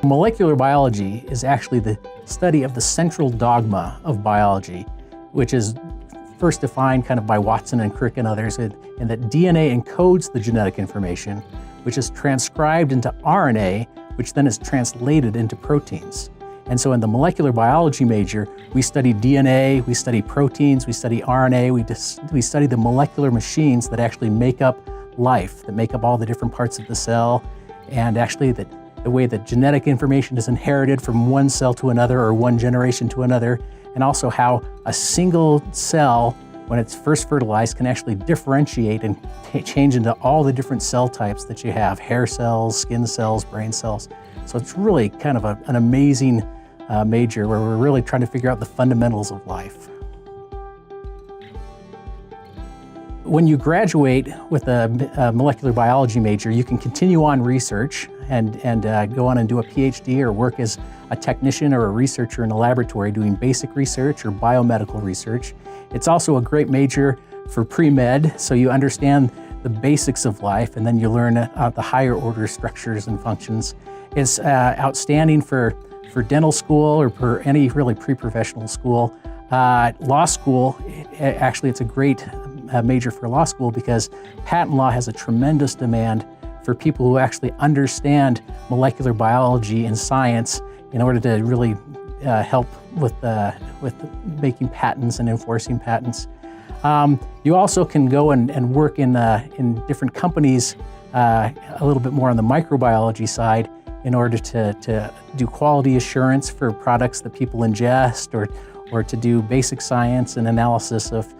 Molecular biology is actually the study of the central dogma of biology, which is first defined kind of by Watson and Crick and others, in that DNA encodes the genetic information, which is transcribed into RNA, which then is translated into proteins. And so in the molecular biology major, we study DNA, we study proteins, we study RNA, we study the molecular machines that actually make up life, that make up all the different parts of the cell, and actually the way that genetic information is inherited from one cell to another or one generation to another, and also how a single cell, when it's first fertilized, can actually differentiate and change into all the different cell types that you have: hair cells, skin cells, brain cells. So it's really kind of an amazing major where we're really trying to figure out the fundamentals of life. When you graduate with a molecular biology major, you can continue on research and go on and do a PhD or work as a technician or a researcher in a laboratory doing basic research or biomedical research. It's also a great major for pre-med, so you understand the basics of life and then you learn the higher order structures and functions. It's outstanding for dental school or for any really pre-professional school. Law school, actually it's a great major for law school because patent law has a tremendous demand for people who actually understand molecular biology and science in order to really help with making patents and enforcing patents. You also can go and work in different companies a little bit more on the microbiology side in order to do quality assurance for products that people ingest or to do basic science and analysis of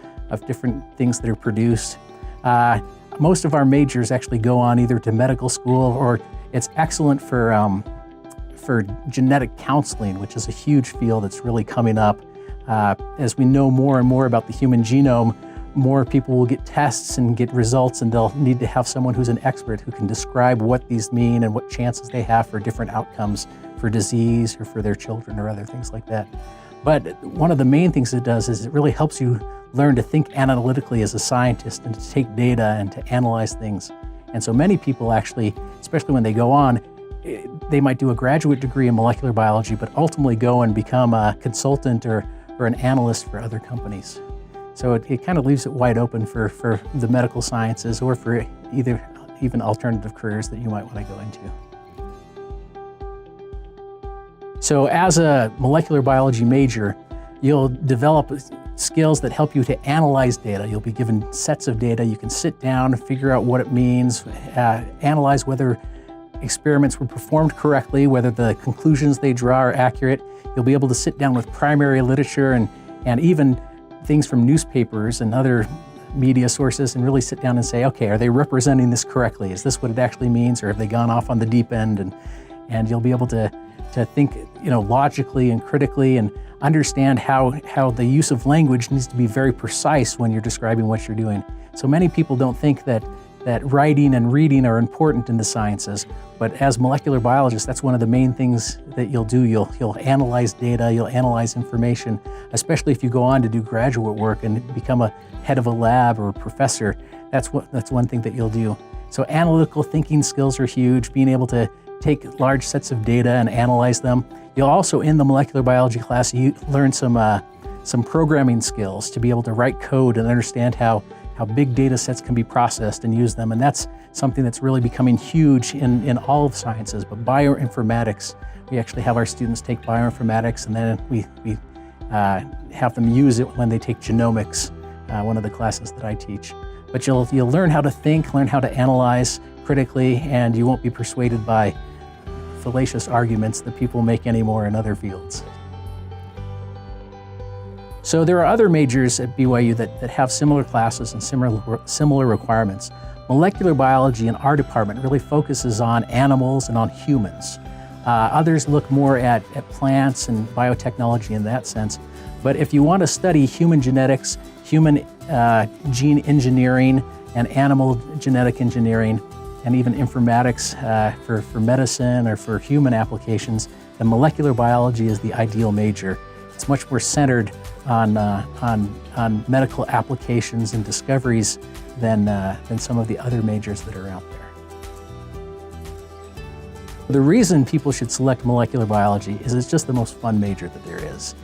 different things that are produced. Most of our majors actually go on either to medical school, or it's excellent for genetic counseling, which is a huge field that's really coming up. As we know more and more about the human genome, more people will get tests and get results, and they'll need to have someone who's an expert who can describe what these mean and what chances they have for different outcomes for disease or for their children or other things like that. But one of the main things it does is it really helps you learn to think analytically as a scientist and to take data and to analyze things. And so many people actually, especially when they go on, they might do a graduate degree in molecular biology, but ultimately go and become a consultant or an analyst for other companies. So it kind of leaves it wide open for the medical sciences or for even alternative careers that you might want to go into. So as a molecular biology major, you'll develop skills that help you to analyze data. You'll be given sets of data. You can sit down, figure out what it means, analyze whether experiments were performed correctly, whether the conclusions they draw are accurate. You'll be able to sit down with primary literature and even things from newspapers and other media sources and really sit down and say, okay, are they representing this correctly? Is this what it actually means, or have they gone off on the deep end? And you'll be able to think, logically and critically and understand how the use of language needs to be very precise when you're describing what you're doing. So many people don't think that writing and reading are important in the sciences, but as molecular biologists, that's one of the main things that you'll do. You'll analyze data, you'll analyze information, especially if you go on to do graduate work and become a head of a lab or a professor. That's one thing that you'll do. So analytical thinking skills are huge, being able to take large sets of data and analyze them. You'll also, in the molecular biology class, you learn some programming skills to be able to write code and understand how big data sets can be processed and use them. And that's something that's really becoming huge in all of sciences. But bioinformatics, we actually have our students take bioinformatics, and then we have them use it when they take genomics, one of the classes that I teach. But you'll learn how to think, learn how to analyze critically, and you won't be persuaded by fallacious arguments that people make anymore in other fields. So there are other majors at BYU that have similar classes and similar requirements. Molecular biology in our department really focuses on animals and on humans. Others look more at plants and biotechnology in that sense. But if you want to study human genetics, human gene engineering, and animal genetic engineering, and even informatics for medicine or for human applications, then molecular biology is the ideal major. It's much more centered on medical applications and discoveries than some of the other majors that are out there. The reason people should select molecular biology is it's just the most fun major that there is.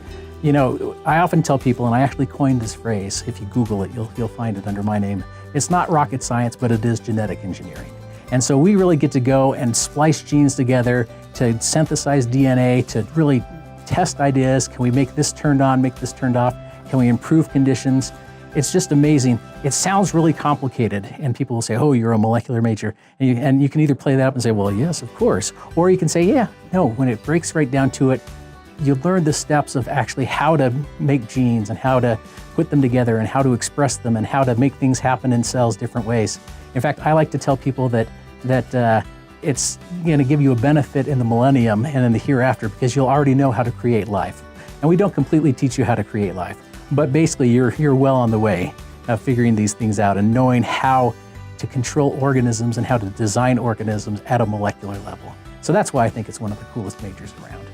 You know, I often tell people, and I actually coined this phrase, if you Google it, you'll find it under my name. It's not rocket science, but it is genetic engineering. And so we really get to go and splice genes together to synthesize DNA, to really test ideas. Can we make this turned on, make this turned off? Can we improve conditions? It's just amazing. It sounds really complicated, and people will say, oh, you're a molecular major. And you can either play that up and say, well, yes, of course. Or you can say, yeah, no, when it breaks right down to it, you learn the steps of actually how to make genes and how to put them together and how to express them and how to make things happen in cells different ways. In fact, I like to tell people that it's going to give you a benefit in the millennium and in the hereafter because you'll already know how to create life. And we don't completely teach you how to create life, but basically you're well on the way of figuring these things out and knowing how to control organisms and how to design organisms at a molecular level. So that's why I think it's one of the coolest majors around.